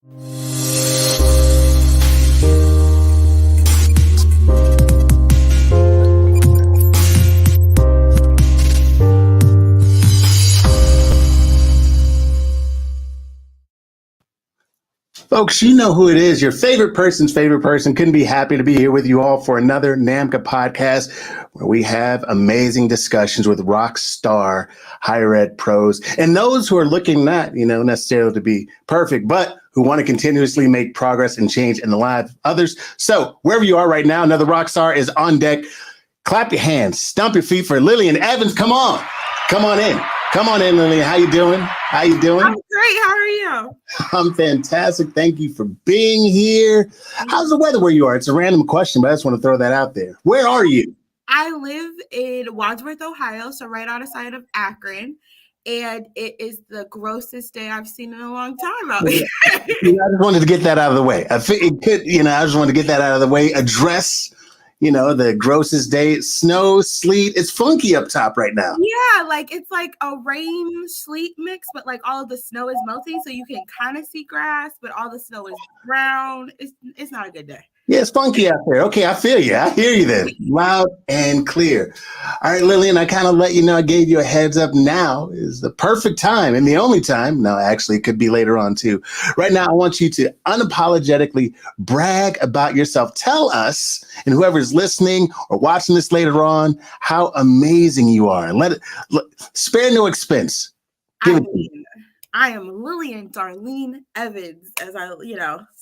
Folks, you know who it is. Your favorite person's favorite person. Couldn't be happy to be here with you all for another NAMCA podcast where we have amazing discussions with Rockstar higher ed pros and those who are looking not, necessarily to be perfect, but who want to continuously make progress and change in the lives of others. So wherever you are right now, another Rockstar is on deck. Clap your hands, stomp your feet for Lillian Evans. Come on in. Come on in, Lillian. How you doing? I'm great. How are you? I'm fantastic. Thank you for being here. How's the weather where you are? It's a random question, but I just want to throw that out there. Where are you? I live in Wadsworth, Ohio, so right outside of Akron. And it is the grossest day I've seen in a long time out here. I just wanted to get that out of the way. I just wanted to get that out of the way. Address the grossest day. Snow, sleet. It's funky up top right now. Yeah, it's like a rain sleet mix, but all of the snow is melting, so you can kind of see grass, but all the snow is brown. It's not a good day. Yeah, it's funky out there. Okay, I feel you. I hear you then. Loud and clear. All right, Lillian, I kind of let you know, I gave you a heads up. Now is the perfect time and the only time. No, actually, it could be later on too. Right now, I want you to unapologetically brag about yourself. Tell us, and whoever's listening or watching this later on, how amazing you are. Spare no expense. I am Lillian Darlene Evans, as I,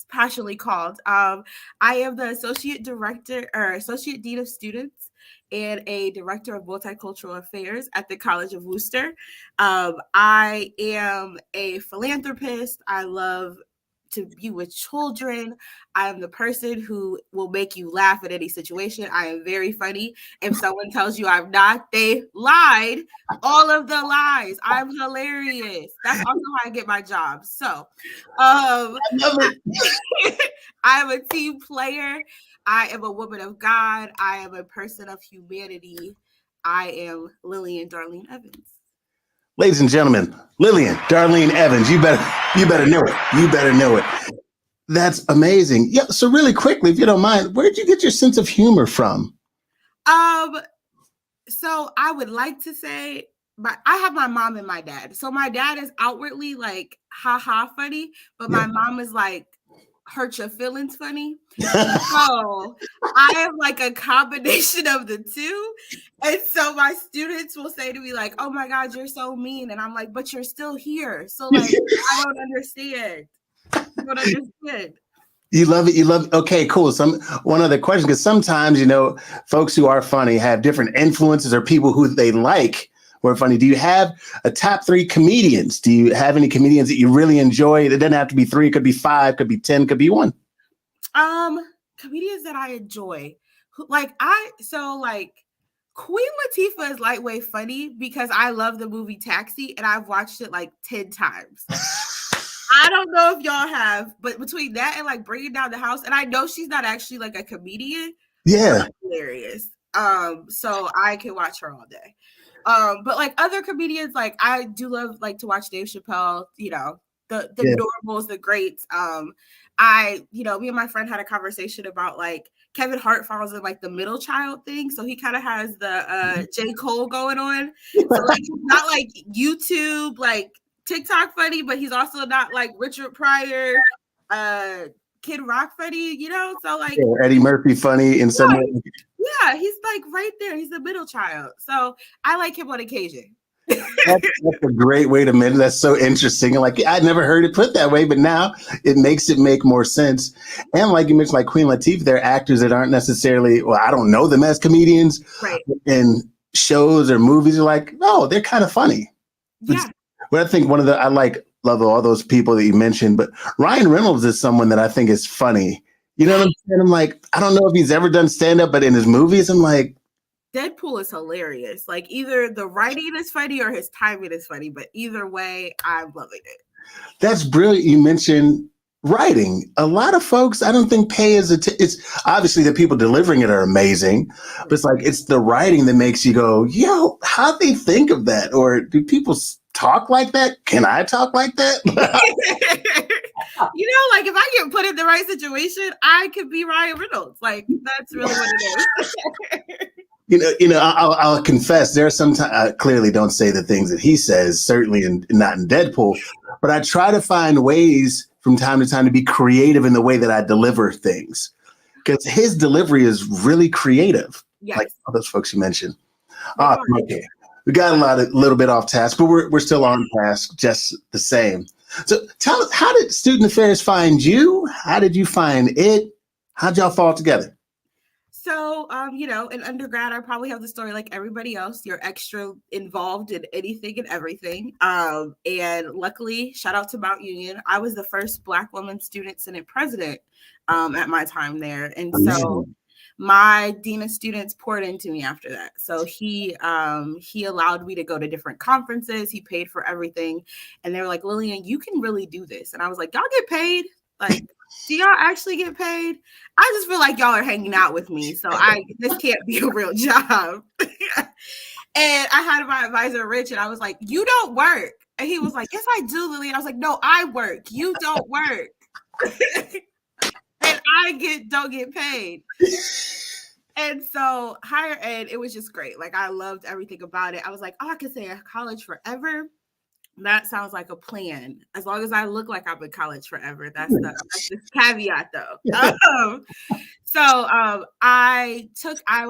passionately called. I am the Associate Dean of Students and a Director of Multicultural Affairs at the College of Worcester. I am a philanthropist. I love to be with children. I am the person who will make you laugh at any situation. I am very funny. If someone tells you I'm not, they lied. All of the lies. I'm hilarious. That's also how I get my job. So I love it. I'm a team player. I am a woman of God. I am a person of humanity. I am Lillian Darlene Evans. Ladies and gentlemen, Lillian Darlene Evans, you better know it. You better know it. That's amazing. Yeah. So really quickly, if you don't mind, where'd you get your sense of humor from? So I would like to say, I have my mom and my dad. So my dad is outwardly ha funny, but my mom is hurt your feelings funny. So I am a combination of the two. And so my students will say to me oh my God, you're so mean. And I'm but you're still here. So I don't understand. You don't understand. You love it. You love it. Okay, cool. One other question, because sometimes, folks who are funny have different influences or people who they like who are funny. Do you have a top 3 comedians? Do you have any comedians that you really enjoy? It doesn't have to be 3, it could be 5, could be 10, could be 1. Comedians that I enjoy. Queen Latifah is lightweight funny because I love the movie Taxi and I've watched it 10 times. I don't know if y'all have, but between that and Bringing Down the House, and I know she's not actually a comedian. Yeah. Hilarious. So I can watch her all day. But other comedians, I do love to watch Dave Chappelle, the normals, the greats. Me and my friend had a conversation about Kevin Hart falls in the middle child thing. So he kind of has the J. Cole going on. So he's not YouTube, TikTok funny, but he's also not Richard Pryor, Kid Rock funny, So Eddie Murphy funny in some way. Yeah, he's right there. He's the middle child. So I like him on occasion. That's a great way to mention. That's so interesting. I'd never heard it put that way, but now it makes it make more sense. And like you mentioned, Queen Latifah, they're actors that aren't necessarily, I don't know them as comedians. Right. In shows or movies, you're no, they're kind of funny. Yeah. But I think love all those people that you mentioned, but Ryan Reynolds is someone that I think is funny. You know what I'm saying? I'm I don't know if he's ever done stand-up, but in his movies, I'm Deadpool is hilarious. Either the writing is funny or his timing is funny, but either way, I'm loving it. That's brilliant. You mentioned writing. A lot of folks, I don't think pay it's obviously the people delivering it are amazing, but it's the writing that makes you go, yo, how'd they think of that? Or do people talk like that? Can I talk like that? like if I get put in the right situation, I could be Ryan Reynolds. Like that's really what it is. I'll confess there are sometimes I clearly don't say the things that he says, certainly not in Deadpool, but I try to find ways from time to time to be creative in the way that I deliver things, because his delivery is really creative. Yes. Like all those folks you mentioned. Okay. We got a little bit off task, but we're still on task just the same. So tell us, how did Student Affairs find you? How did you find it? How'd y'all fall together? So, in undergrad, I probably have the story like everybody else. You're extra involved in anything and everything. And luckily, shout out to Mount Union, I was the first Black woman student senate president at my time there. And so my dean of students poured into me after that. So he allowed me to go to different conferences. He paid for everything. And they were like, Lillian, you can really do this. And I was like, y'all get paid? Like, do y'all actually get paid? I just feel like y'all are hanging out with me. So this can't be a real job. And I had my advisor, Rich, and I was like, you don't work. And he was like, yes, I do, Lily. And I was like, no, I work. You don't work. And I don't get paid. And so higher ed, it was just great. Like I loved everything about it. I was like, oh, I could stay at college forever. That sounds like a plan. As long as I look like I'm in college forever. That's the caveat though. I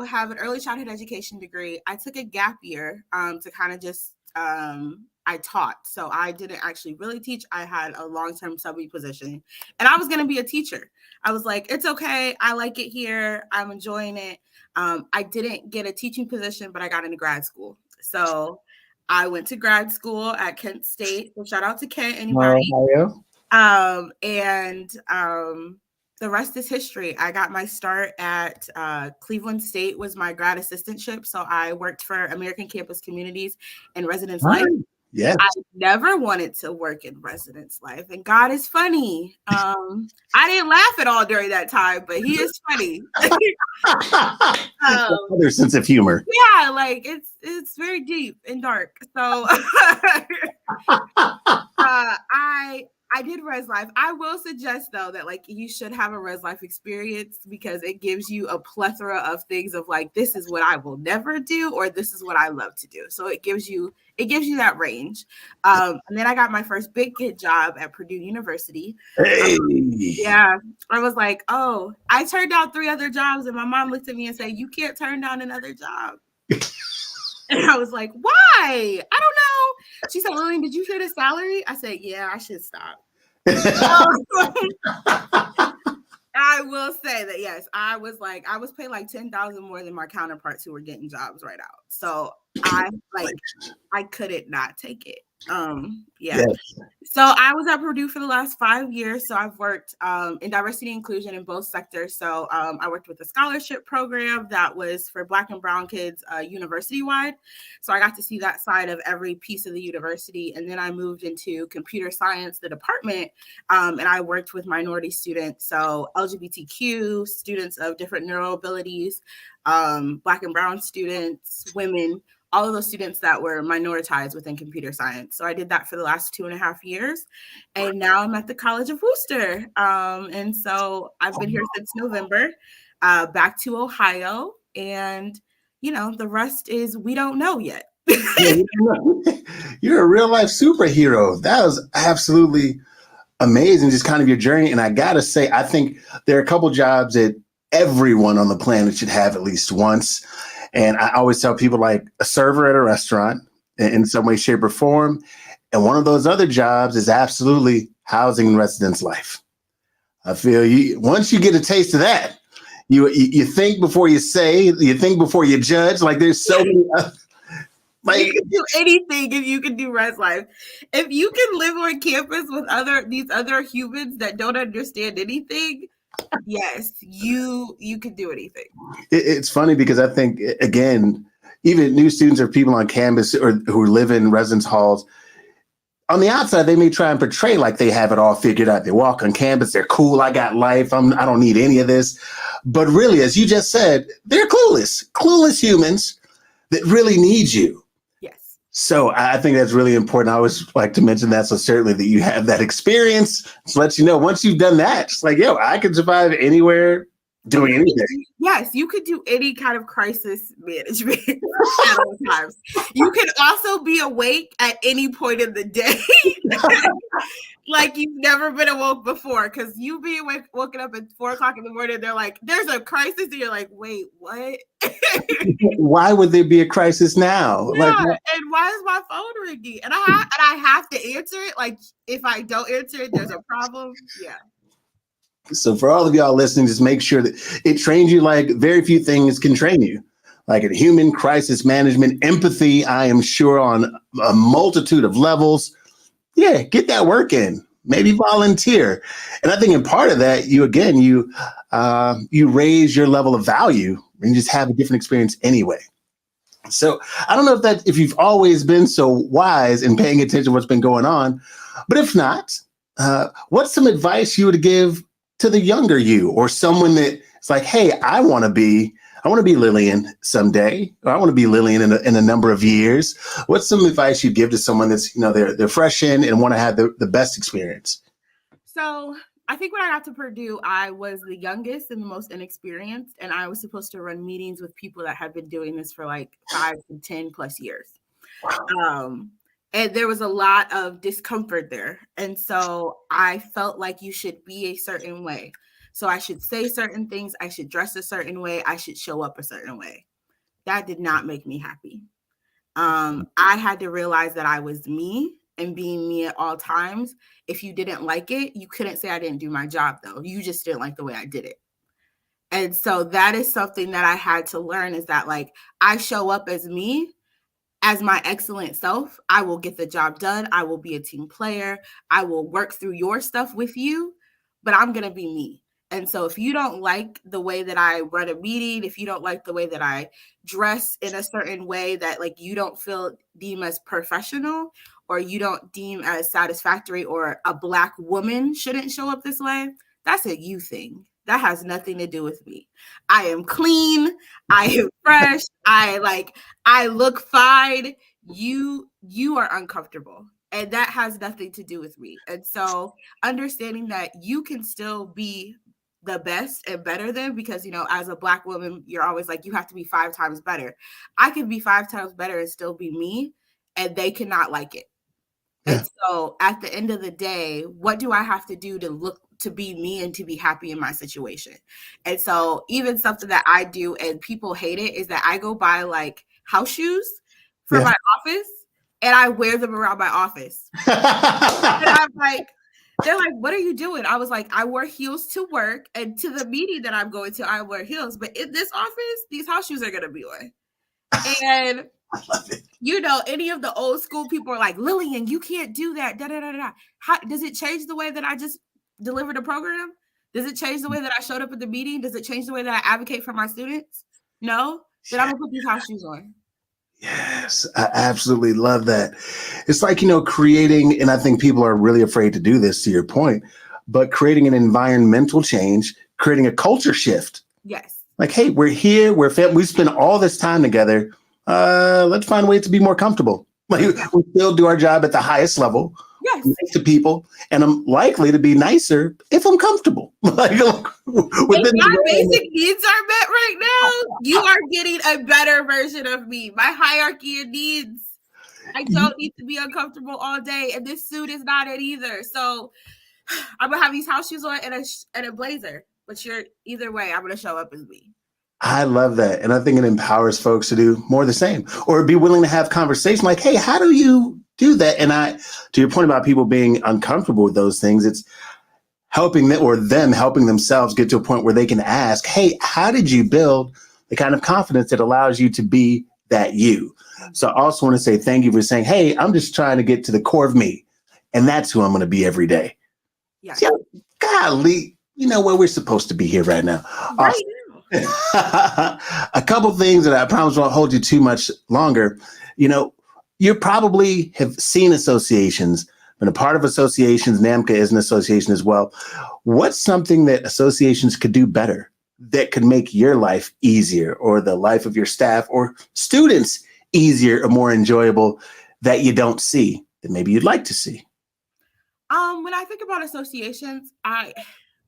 have an early childhood education degree. I took a gap year to kind of just I taught. So I didn't actually really teach. I had a long-term subby position and I was going to be a teacher. I was like, it's okay. I like it here. I'm enjoying it. I didn't get a teaching position, but I got into grad school. So I went to grad school at Kent State. So shout out to Kent, anybody. The rest is history. I got my start at Cleveland State was my grad assistantship. So I worked for American Campus Communities and Residence Life. Yes. I never wanted to work in residence life. And God is funny. I didn't laugh at all during that time, but he is funny. Other sense of humor. Yeah, like it's very deep and dark. So I did res life. I will suggest though that like you should have a res life experience because it gives you a plethora of things of like this is what I will never do or this is what I love to do. So it gives you that range. And then I got my first big kid job at Purdue University. Hey. Yeah, I was like, oh, I turned down 3 other jobs, and my mom looked at me and said, "You can't turn down another job." And I was like, why? I don't know. She said, Lillian, did you hear the salary? I said, yeah, I should stop. I will say that, yes, I was paid like $10,000 more than my counterparts who were getting jobs right out. So I couldn't not take it. Yes. So I was at Purdue for the last 5 years. So I've worked in diversity and inclusion in both sectors. So I worked with a scholarship program that was for Black and brown kids university-wide. So I got to see that side of every piece of the university. And then I moved into computer science, the department, and I worked with minority students. So LGBTQ students of different neural abilities, Black and brown students, women, all of those students that were minoritized within computer science. So I did that for the last 2.5 years. And now I'm at the College of Worcester. And so I've been here since November, back to Ohio. And, the rest is we don't know yet. You're a real life superhero. That was absolutely amazing, just kind of your journey. And I got to say, I think there are a couple jobs that everyone on the planet should have at least once. And I always tell people like a server at a restaurant in some way, shape, or form. And one of those other jobs is absolutely housing and residence life. I feel once you get a taste of that, you think before you say, you think before you judge. Like there's so many you can do anything if you can do res life. If you can live on campus with these other humans that don't understand anything, yes, you can do anything. It's funny because I think, again, even new students or people on campus or who live in residence halls, on the outside, they may try and portray like they have it all figured out. They walk on campus, they're cool, I got life, I don't need any of this. But really, as you just said, they're clueless humans that really need you. Yes. So I think that's really important. I always like to mention that. So certainly that you have that experience. It lets you know once you've done that, it's like, yo, I can survive anywhere doing anything. Yes, you could do any kind of crisis management at all times. You can also be awake at any point in the day. Like you've never been awoke before, because you being woken up at 4 o'clock in the morning, they're like, there's a crisis, and you're like, wait, what? Why would there be a crisis now? Yeah, Like, and why is my phone ringing? And I have to answer it. Like if I don't answer it, there's a problem. Yeah. so for all of y'all listening, just make sure that it trains you like very few things can train you. Like in human crisis management, empathy, I am sure on a multitude of levels. Yeah, get that work in. Maybe volunteer. And I think in part of that, you raise your level of value and just have a different experience anyway. So I don't know if you've always been so wise in paying attention to what's been going on, but if not, what's some advice you would give to the younger you, or someone that's like, hey, I want to be Lillian someday, or I want to be Lillian in a number of years. What's some advice you'd give to someone that's, they're fresh in and want to have the best experience? So I think when I got to Purdue, I was the youngest and the most inexperienced, and I was supposed to run meetings with people that had been doing this for like 5 to 10 plus years. And there was a lot of discomfort there. And so I felt like you should be a certain way. So I should say certain things. I should dress a certain way. I should show up a certain way. That did not make me happy. I had to realize that I was me and being me at all times. If you didn't like it, you couldn't say I didn't do my job, though. You just didn't like the way I did it. And so that is something that I had to learn, is that like I show up as me, as my excellent self. I will get the job done. I will be a team player. I will work through your stuff with you, but I'm going to be me. And so if you don't like the way that I run a meeting, if you don't like the way that I dress in a certain way that like you don't deem as professional, or you don't deem as satisfactory, or a Black woman shouldn't show up this way, that's a you thing. That has nothing to do with me. I am clean. I am fresh. I look fine. You are uncomfortable. And that has nothing to do with me. And so understanding that you can still be the best and better than, because, as a Black woman, you're always like, you have to be 5 times better. I can be 5 times better and still be me, and they cannot like it. Yeah. And so at the end of the day, what do I have to do to be me and to be happy in my situation? And so even something that I do and people hate it is that I go buy like house shoes for my office, and I wear them around my office. And I'm like, they're like, what are you doing? I was like, I wear heels to work, and to the meeting that I'm going to, I wear heels. But in this office, these house shoes are going to be on. And I love it. Any of the old school people are like, Lillian, you can't do that. Da, da, da, da. How does it change the way that I just delivered a program? Does it change the way that I showed up at the meeting? Does it change the way that I advocate for my students? No. Then I'm going to put these house shoes on. Yes, I absolutely love that. It's like, creating, and I think people are really afraid to do this, to your point, but creating an environmental change, creating a culture shift. Yes. Like, hey, we're here, we're family, we spend all this time together. Let's find a way to be more comfortable. Like, we still do our job at the highest level. Yes. Nice to people, and I'm likely to be nicer if I'm comfortable. If my basic needs are met right now, you are getting a better version of me. My hierarchy of needs. I don't need to be uncomfortable all day, and this suit is not it either. So I'm gonna have these house shoes on and a blazer. But either way, I'm gonna show up as me. I love that. And I think it empowers folks to do more of the same, or be willing to have conversation like, hey, how do you do that? And to your point about people being uncomfortable with those things, it's helping them, or them helping themselves get to a point where they can ask, hey, how did you build the kind of confidence that allows you to be that you? So I also want to say thank you for saying, hey, I'm just trying to get to the core of me, and that's who I'm going to be every day. Yeah. See, golly, where we're supposed to be here right now. Right. A couple things that I promise won't hold you too much longer. You probably have seen associations, been a part of associations. NAMCA is an association as well. What's something that associations could do better that could make your life easier, or the life of your staff or students easier or more enjoyable that you don't see that maybe you'd like to see? When I think about associations,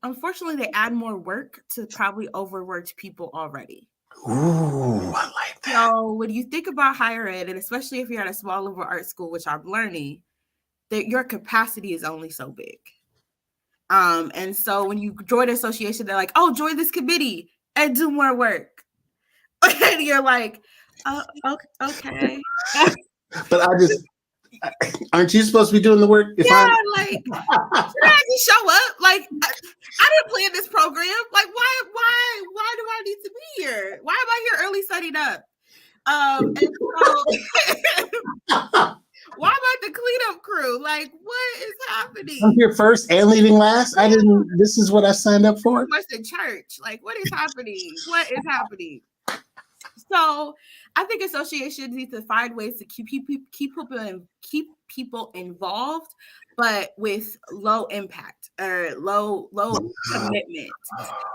unfortunately they add more work to probably overworked people already. Ooh, I like that. So when you think about higher ed, and especially if you're at a small liberal arts school, which I'm learning, that your capacity is only so big. And so when you join an association, they're like, oh, join this committee and do more work. And you're like, oh, okay. But aren't you supposed to be doing the work? Like, should I just show up? Like, I didn't plan this program. Like, why do I need to be here? Why am I here early setting up? And so why am I the cleanup crew? Like, what is happening? I'm here first and leaving last. This is what I signed up for. What's in church? Like, what is happening? What is happening? So I think associations need to find ways to keep people involved, but with low impact or low commitment.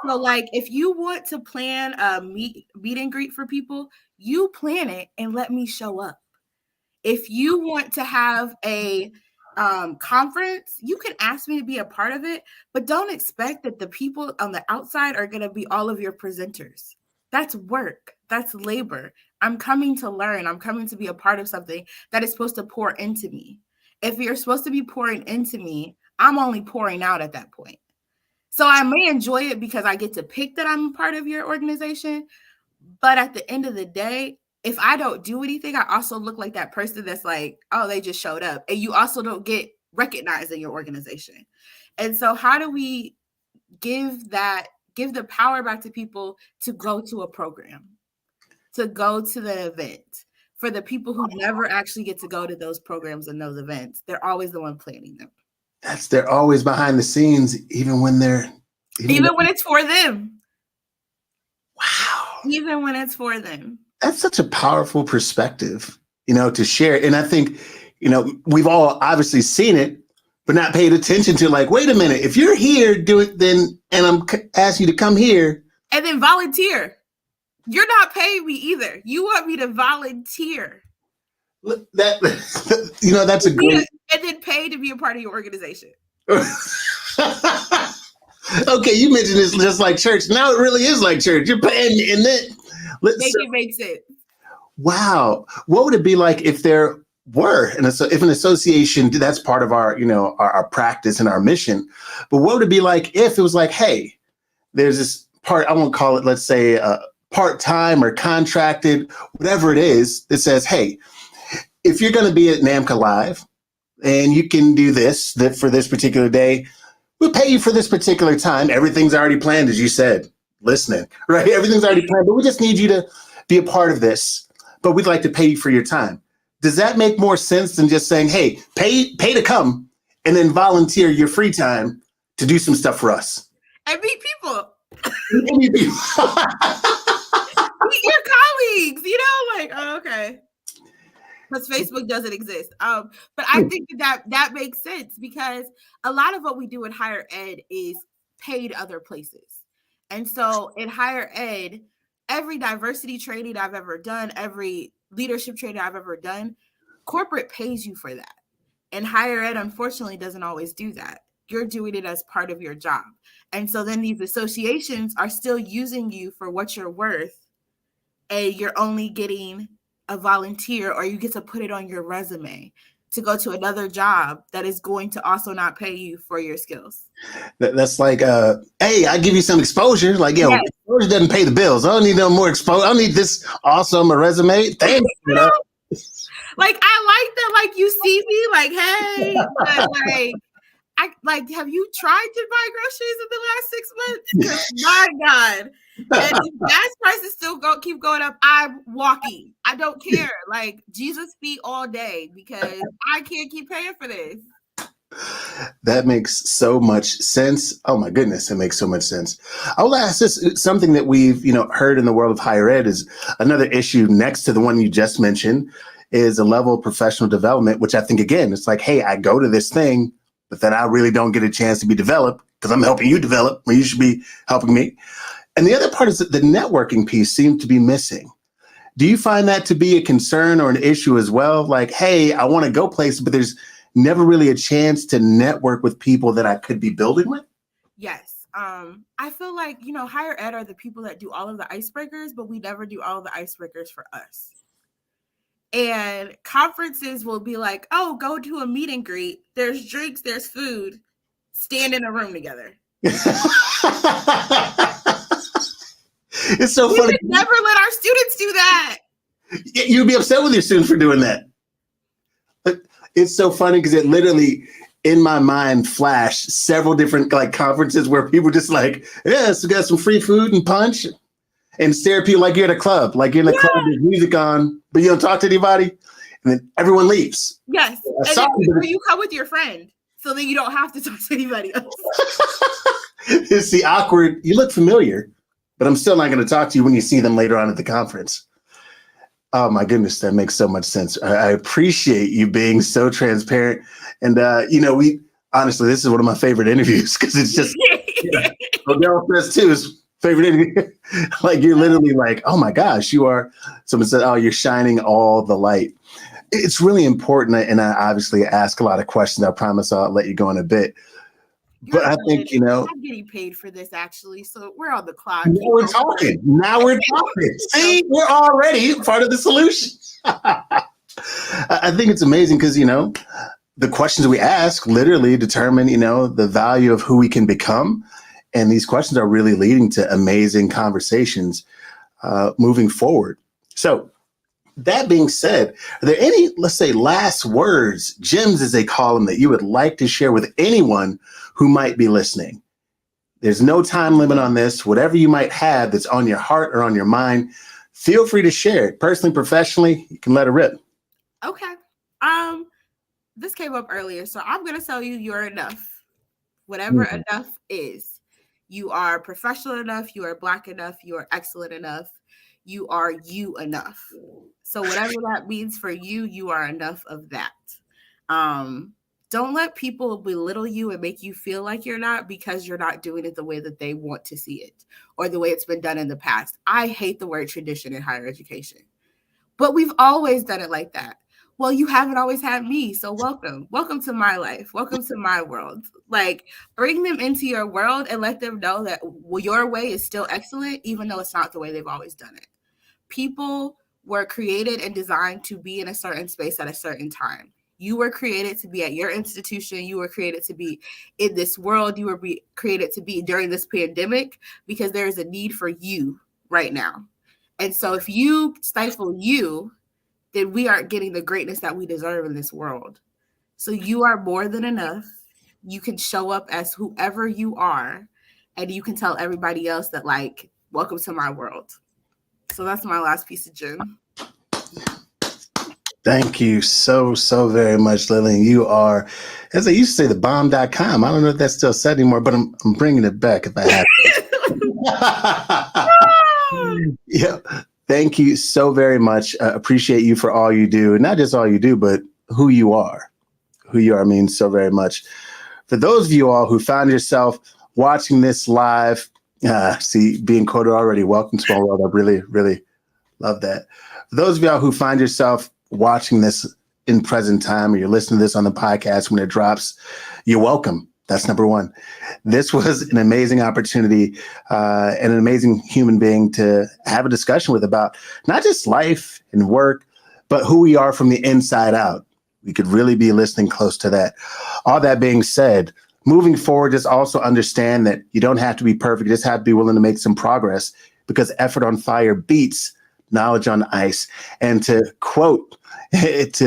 So like if you want to plan a meet and greet for people, you plan it and let me show up. If you want to have a conference, you can ask me to be a part of it, but don't expect that the people on the outside are going to be all of your presenters. That's work. That's labor. I'm coming to learn. I'm coming to be a part of something that is supposed to pour into me. If you're supposed to be pouring into me, I'm only pouring out at that point. So I may enjoy it because I get to pick that I'm a part of your organization. But at the end of the day, if I don't do anything, I also look like that person that's like, oh, they just showed up. And you also don't get recognized in your organization. And so how do we give the power back to people to go to a program, to go to the event? For the people who never actually get to go to those programs and those events, they're always the one planning them. They're always behind the scenes, even when it's for them. Wow. Even when it's for them. That's such a powerful perspective, to share. And I think, we've all obviously seen it, but not paid attention to like, wait a minute, if you're here, do it then. And I'm asking you to come here. And then volunteer. You're not paying me either. You want me to volunteer. That's a great. And then pay to be a part of your organization. Okay, you mentioned this just like church. Now it really is like church. You're paying, and then it makes sense. Wow, what would it be like if there were if an association? That's part of our our practice and our mission. But what would it be like if it was like, hey, there's this part, I won't call it, let's say, part-time or contracted, whatever it is, that says, hey, if you're going to be at NAMCA Live and you can do this, that for this particular day, we'll pay you for this particular time. Everything's already planned, as you said, listening, right? Everything's already planned, but we just need you to be a part of this, but we'd like to pay you for your time. Does that make more sense than just saying, hey, pay to come and then volunteer your free time to do some stuff for us? And meet people. Meet your colleagues, like, oh, okay. Because Facebook doesn't exist. But I think that makes sense because a lot of what we do in higher ed is paid other places. And so in higher ed, every diversity training I've ever done, every leadership training I've ever done, corporate pays you for that. And higher ed, unfortunately, doesn't always do that. You're doing it as part of your job. And so then these associations are still using you for what you're worth, and you're only getting a volunteer, or you get to put it on your resume to go to another job that is going to also not pay you for your skills. That's like, hey, I give you some exposure. Like, yes. Exposure doesn't pay the bills. I don't need no more exposure. I don't need this awesome resume. Thanks. Like, I like that. Like, you see me, like, hey, but have you tried to buy groceries in the last 6 months? My God. And if gas prices still keep going up, I'm walking. I don't care. Like, Jesus feet all day because I can't keep paying for this. That makes so much sense. Oh my goodness, it makes so much sense. I will ask this, something that we've heard in the world of higher ed is another issue next to the one you just mentioned is a level of professional development, which I think, again, it's like, hey, I go to this thing, but then I really don't get a chance to be developed because I'm helping you develop when you should be helping me. And the other part is that the networking piece seems to be missing. Do you find that to be a concern or an issue as well? Like, hey, I want to go places, but there's never really a chance to network with people that I could be building with? Yes. I feel like, higher ed are the people that do all of the icebreakers, but we never do all of the icebreakers for us. And conferences will be like, oh, go to a meet and greet. There's drinks, there's food. Stand in a room together. It's so funny. We would never let our students do that. You'd be upset with your students for doing that. But it's so funny because it literally, in my mind, flashed several different conferences where people just yes, we got some free food and punch, and stare at people like you're at a club, like you're in a club, there's music on, but you don't talk to anybody, and then everyone leaves. Yes, you come with your friend, so then you don't have to talk to anybody else. It's the awkward. You look familiar, but I'm still not going to talk to you when you see them later on at the conference. Oh my goodness, that makes so much sense. I appreciate you being so transparent. And we honestly, this is one of my favorite interviews because it's just Odell Press too is favorite interview. You're literally oh my gosh, you are. Someone said, oh, you're shining all the light. It's really important, and I obviously ask a lot of questions. I promise I'll let you go in a bit. But I think, I'm getting paid for this actually, so we're on the clock. Now we're talking. See, we're already part of the solution. I think it's amazing because, the questions we ask literally determine, the value of who we can become. And these questions are really leading to amazing conversations moving forward. So that being said, are there any, let's say, last words, gems as they call them, that you would like to share with anyone who might be listening? There's no time limit on this. Whatever you might have that's on your heart or on your mind, feel free to share it. Personally, professionally, you can let it rip. Okay. This came up earlier, so I'm going to tell you you're enough. Whatever enough is. You are professional enough. You are Black enough. You are excellent enough. You are you enough. So whatever that means for you, you are enough of that. Don't let people belittle you and make you feel like you're not because you're not doing it the way that they want to see it or the way it's been done in the past. I hate the word tradition in higher education, but we've always done it like that. Well, you haven't always had me, so welcome. Welcome to my life. Welcome to my world. Bring them into your world and let them know that your way is still excellent, even though it's not the way they've always done it. People were created and designed to be in a certain space at a certain time. You were created to be at your institution. You were created to be in this world. You were created to be during this pandemic because there is a need for you right now. And so if you stifle you, then we aren't getting the greatness that we deserve in this world. So you are more than enough. You can show up as whoever you are, and you can tell everybody else that, welcome to my world. So that's my last piece of gem. Thank you so very much, Lillian. You are, as I used to say, the bomb.com. I don't know if that's still said anymore, but I'm bringing it back if I have to. Yeah. Thank you so very much. Appreciate you for all you do. Not just all you do, but who you are. Who you are means so very much. For those of you all who found yourself watching this live, being quoted already, welcome to my world. I really, really love that. For those of y'all who find yourself watching this in present time, or you're listening to this on the podcast when it drops, you're welcome. That's number one. This was an amazing opportunity and an amazing human being to have a discussion with about not just life and work, but who we are from the inside out. We could really be listening close to that. All that being said, moving forward, just also understand that you don't have to be perfect. You just have to be willing to make some progress because effort on fire beats knowledge on ice. And to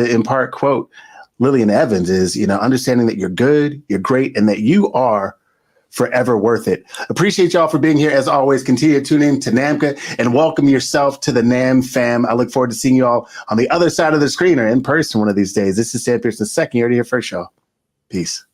impart quote, Lillian Evans is, understanding that you're good, you're great, and that you are forever worth it. Appreciate y'all for being here. As always, continue to tune in to NAMCA and welcome yourself to the NAM fam. I look forward to seeing you all on the other side of the screen or in person one of these days. This is Sam Pearson II. You heard it here first, y'all. Peace.